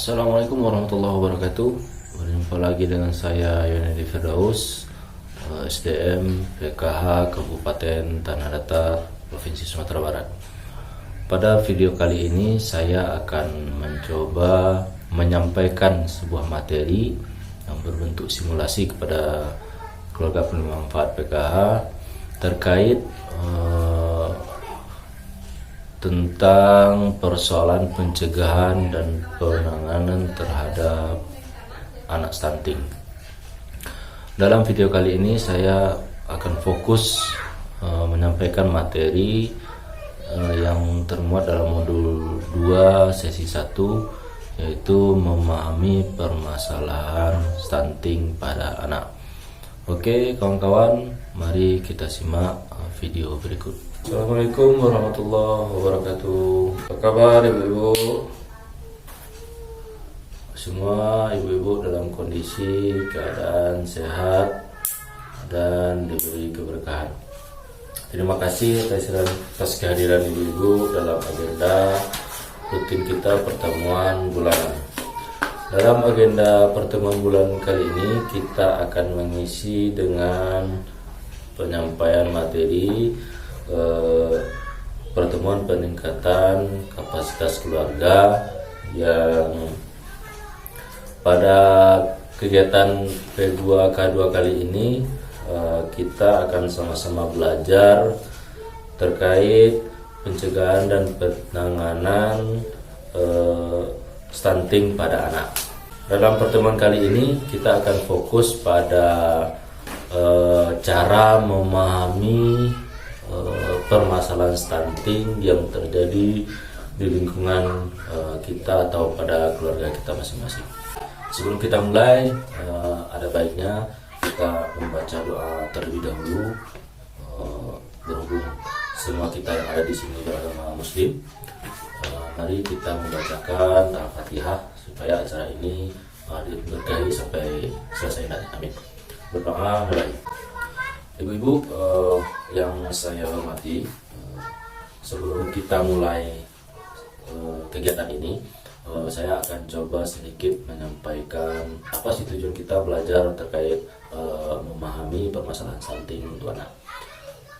Assalamualaikum warahmatullahi wabarakatuh. Berjumpa lagi dengan saya Yonedi Firdaus, SDM PKH Kabupaten Tanah Datar, Provinsi Sumatera Barat. Pada video kali ini saya akan mencoba menyampaikan sebuah materi yang berbentuk simulasi kepada keluarga penerima manfaat PKH terkait tentang persoalan pencegahan dan penanganan terhadap anak stunting. Dalam video kali ini saya akan fokus menyampaikan materi yang termuat dalam modul 2 sesi 1, yaitu memahami permasalahan stunting pada anak. Oke kawan-kawan, mari kita simak video berikut. Assalamualaikum warahmatullahi wabarakatuh. Apa kabar ibu-ibu? Semua ibu-ibu dalam kondisi keadaan sehat dan diberi keberkahan. Terima kasih atas kehadiran ibu-ibu dalam agenda rutin kita pertemuan bulanan. Dalam agenda pertemuan bulan kali ini kita akan mengisi dengan penyampaian materi pertemuan peningkatan kapasitas keluarga, yang pada kegiatan P2K2 kali ini kita akan sama-sama belajar terkait pencegahan dan penanganan stunting pada anak. Dalam pertemuan kali ini kita akan fokus pada cara memahami permasalahan stunting yang terjadi di lingkungan kita atau pada keluarga kita masing-masing. Sebelum kita mulai, ada baiknya kita membaca doa terlebih dahulu. Berhubung semua kita yang ada di sini beragama Muslim, mari kita membacakan Al-Fatihah supaya acara ini diberkahi sampai selesai nanti. Amin. Berdoa mulai. Ibu-ibu yang saya hormati, sebelum kita mulai kegiatan ini, saya akan coba sedikit menyampaikan apa sih tujuan kita belajar terkait memahami permasalahan stunting untuk anak.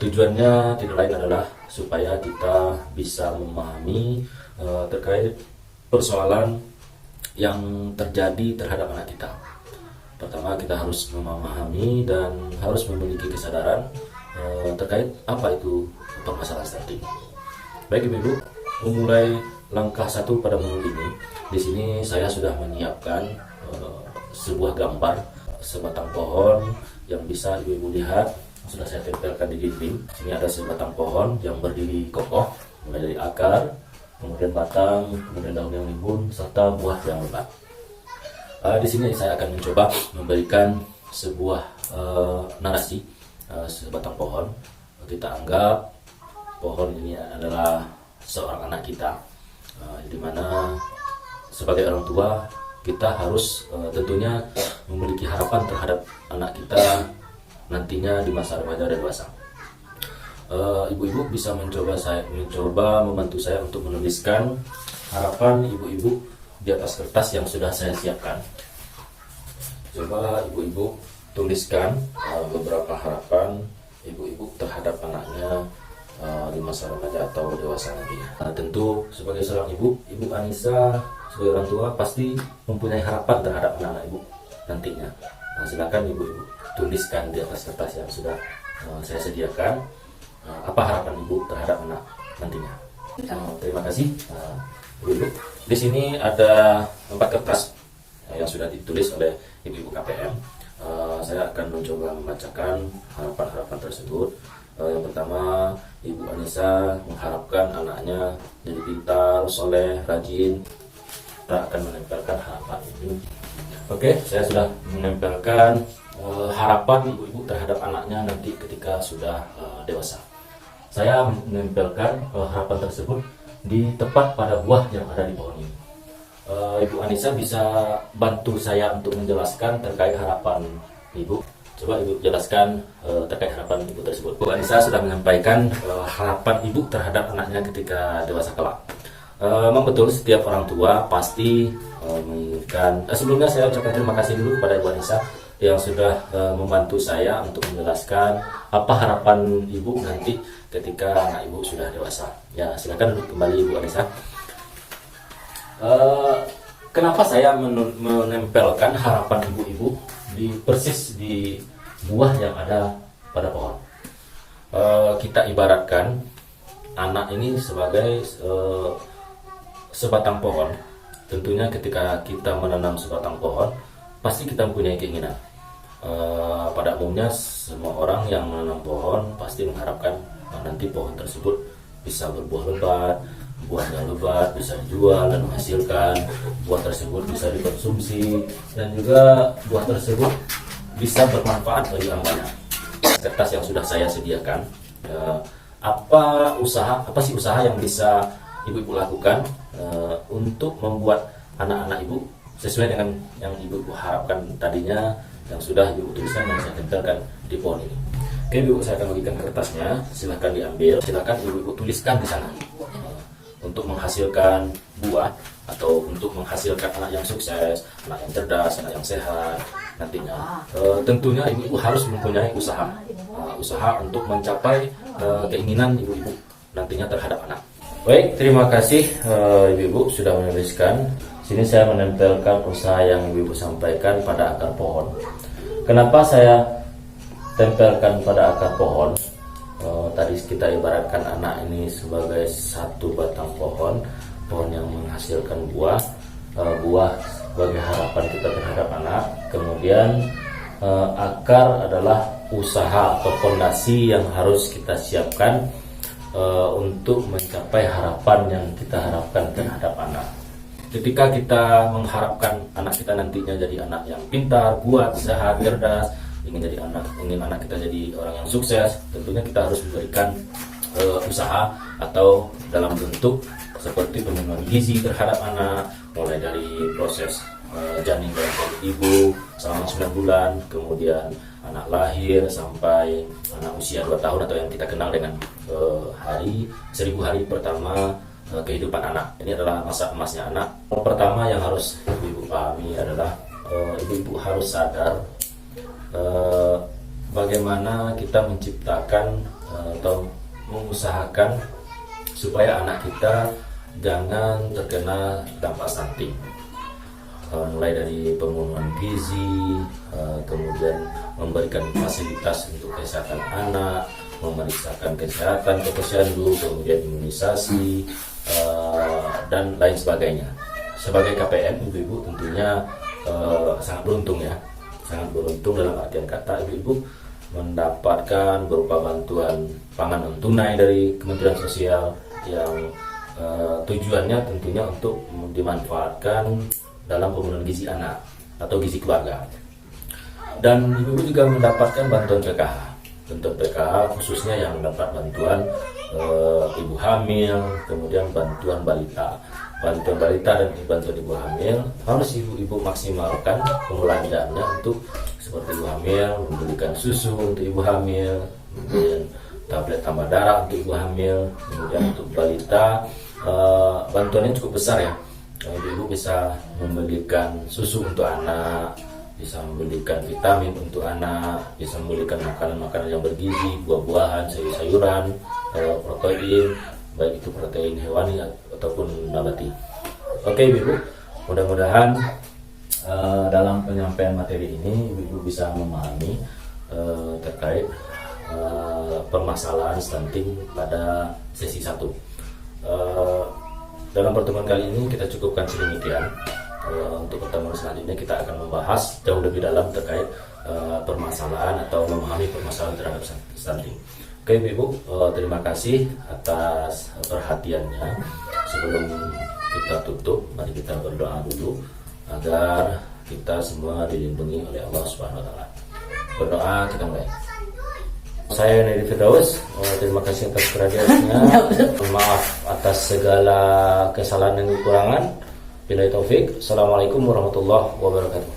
Tujuannya tidak lain adalah supaya kita bisa memahami terkait persoalan yang terjadi terhadap anak kita. Pertama, kita harus memahami dan harus memiliki kesadaran terkait apa itu permasalahan stunting. Baik ibu-ibu, memulai langkah 1 pada modul ini. Di sini saya sudah menyiapkan sebuah gambar sebatang pohon yang bisa ibu-ibu lihat, sudah saya tempelkan di dinding. Sini ada sebatang pohon yang berdiri kokoh, mulai dari akar, kemudian batang, kemudian daun yang rimbun, serta buah yang lebat. Di sini saya akan mencoba memberikan sebuah narasi sebatang pohon. Kita anggap pohon ini adalah seorang anak kita, di mana sebagai orang tua kita harus tentunya memiliki harapan terhadap anak kita nantinya di masa remaja dan dewasa. Ibu-ibu bisa mencoba membantu saya untuk menuliskan harapan ibu-ibu di atas kertas yang sudah saya siapkan. Coba ibu-ibu tuliskan beberapa harapan ibu-ibu terhadap anaknya di masa remaja atau dewasa nantinya. Tentu sebagai seorang ibu Anissa sebagai orang tua pasti mempunyai harapan terhadap anak-anak ibu nantinya. Silakan ibu-ibu tuliskan di atas kertas yang sudah saya sediakan apa harapan ibu terhadap anak nantinya. Terima kasih ibu-ibu. Di sini ada 4 kertas yang sudah ditulis oleh ibu-ibu KPM. Saya akan mencoba membacakan harapan-harapan tersebut. Yang pertama, Ibu Anissa mengharapkan anaknya jadi pintar, soleh, rajin. Kita akan menempelkan harapan ini. Oke, saya sudah menempelkan harapan ibu-ibu terhadap anaknya nanti ketika sudah dewasa. Saya menempelkan harapan tersebut di tepat pada buah yang ada di pohon ini. Ibu Anissa bisa bantu saya untuk menjelaskan terkait harapan ibu. Coba ibu jelaskan terkait harapan ibu tersebut. Bu Anissa sudah menyampaikan harapan ibu terhadap anaknya ketika dewasa kelak. Memang betul setiap orang tua pasti menginginkan. Sebelumnya saya ucapkan terima kasih dulu kepada Ibu Anissa yang sudah membantu saya untuk menjelaskan apa harapan Ibu nanti ketika anak Ibu sudah dewasa. Ya, silakan kembali Ibu Anissa. Kenapa saya menempelkan harapan ibu-ibu persis di buah yang ada pada pohon? Kita ibaratkan anak ini sebagai sebatang pohon. Tentunya ketika kita menanam sebatang pohon, pasti kita mempunyai keinginan. Pada umumnya semua orang yang menanam pohon pasti mengharapkan nanti pohon tersebut bisa berbuah lebat, buahnya lebat, bisa dijual dan menghasilkan, buah tersebut bisa dikonsumsi, dan juga buah tersebut bisa bermanfaat bagi orang banyak. Kertas yang sudah saya sediakan, apa sih usaha yang bisa ibu-ibu lakukan untuk membuat anak-anak ibu sesuai dengan yang ibu-ibu harapkan tadinya, yang sudah ibu tuliskan dan saya tempelkan di pohon ini. Oke, ibu, saya akan bagikan kertasnya, silahkan diambil, silahkan ibu-ibu tuliskan di sana. Untuk menghasilkan buah atau untuk menghasilkan anak yang sukses, anak yang cerdas, anak yang sehat nantinya, tentunya ibu-ibu harus mempunyai usaha untuk mencapai keinginan ibu-ibu nantinya terhadap anak. Baik, terima kasih ibu-ibu sudah menuliskan. Sini saya menempelkan usaha yang ibu-ibu sampaikan pada akar pohon. Kenapa saya tempelkan pada akar pohon? Tadi kita ibaratkan anak ini sebagai satu batang pohon yang menghasilkan buah sebagai harapan kita terhadap anak. Kemudian akar adalah usaha atau fondasi yang harus kita siapkan untuk mencapai harapan yang kita harapkan terhadap anak. Ketika kita mengharapkan anak kita nantinya jadi anak yang pintar, kuat, sehat, cerdas, ingin anak kita jadi orang yang sukses, tentunya kita harus memberikan usaha atau dalam bentuk seperti pemenuhan gizi terhadap anak, mulai dari proses janin dalam perut ibu selama 9 bulan, kemudian anak lahir sampai anak usia 2 tahun atau yang kita kenal dengan 1000 hari pertama kehidupan anak. Ini adalah masa emasnya anak. Pertama yang harus ibu pahami adalah ibu harus sadar bagaimana kita menciptakan atau mengusahakan supaya anak kita jangan terkena dampak stunting, mulai dari pemenuhan gizi, kemudian memberikan fasilitas untuk kesehatan anak, memeriksakan kesehatan ke posyandu, kemudian imunisasi dan lain sebagainya. Sebagai KPM, ibu-ibu tentunya sangat beruntung ya. Sangat beruntung dalam artian kata ibu-ibu mendapatkan berupa bantuan pangan non tunai dari Kementerian Sosial yang tujuannya tentunya untuk dimanfaatkan dalam pemenuhan gizi anak atau gizi keluarga. Dan ibu-ibu juga mendapatkan bantuan PKH khususnya yang mendapat bantuan ibu hamil, kemudian bantuan balita dan bantuan ibu hamil harus ibu-ibu maksimalkan pembelanjaannya untuk seperti ibu hamil, membelikan susu untuk ibu hamil, kemudian tablet tambah darah untuk ibu hamil, kemudian untuk balita bantuannya cukup besar ya. Ibu bisa membelikan susu untuk anak, bisa membelikan vitamin untuk anak, bisa membelikan makanan-makanan yang bergizi, buah-buahan, sayur-sayuran, protein, baik itu protein hewani ataupun nabati. Oke ibu, mudah-mudahan dalam penyampaian materi ini ibu bisa memahami terkait permasalahan stunting pada sesi 1. Dalam pertemuan kali ini kita cukupkan sedemikian. Untuk pertemuan selanjutnya kita akan membahas jauh lebih dalam terkait permasalahan atau memahami permasalahan terhadap stunting. Oke ibu, terima kasih atas perhatiannya. Sebelum kita tutup, mari kita berdoa dulu agar kita semua dilindungi oleh Allah Subhanahu wa taala. Berdoa kita mulai. Saya Nedi Firdaus, terima kasih atas kehadirannya. Maaf atas segala kesalahan dan kekurangan. Billahi taufik. Assalamualaikum warahmatullahi wabarakatuh.